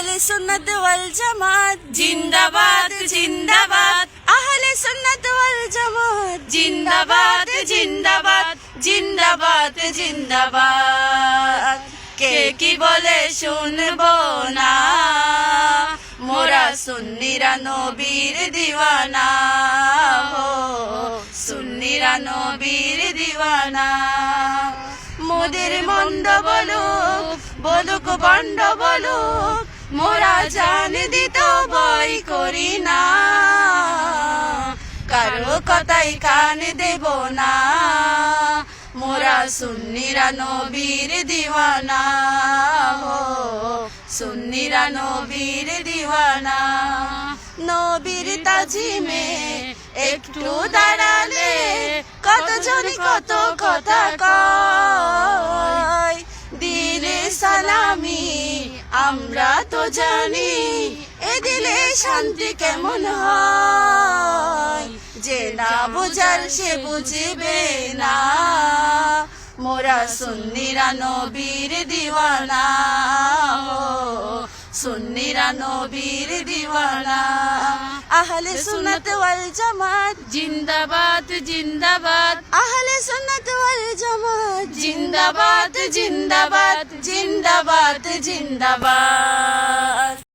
আহলে সুন্নাত ওয়াল জামাত জিন্দাবাদ জিন্দাবাদ, আহলে সুন্নাত ওয়াল জামাত জিন্দাবাদ জিন্দাবাদ, জিন্দাবাদ জিন্দাবাদ। কে কি বলে শুনবো না, মোরা সুন্নিরা নবীর দিওয়ানা, হো সুন্নিরা নবীর দিওয়ানা। মোদের মন্দ বলুক বলুক বন্ড বলুক, মোরা জান দিত ভয় করি না, কারো কথাই কান দেব না, মোরা সুন্নিরা নবীর দিওয়ানা, হো সুন্নিরা নবীর দিওয়ানা। নবীর তাজিমে একটু দাঁড়ালে কতজন কত কথা কয়, দিলে সালামি আমরা তো জানি, এ দিলে শান্তি কেমন হয়, যে না বুঝার সে বুঝবে না, মোরা সুন্নিরা নবীর দিওয়ানা, হো সুন্নিরা নবীর দিওয়ানা। আহলে সুন্নাত ওয়াল জামাত জিন্দাবাদ জিন্দাবাদ, আহলে সুন্নাত ওয়াল জামাত জিন্দাবাদ জিন্দাবাদ, জিন্দাবাদ জিন্দাবাদ।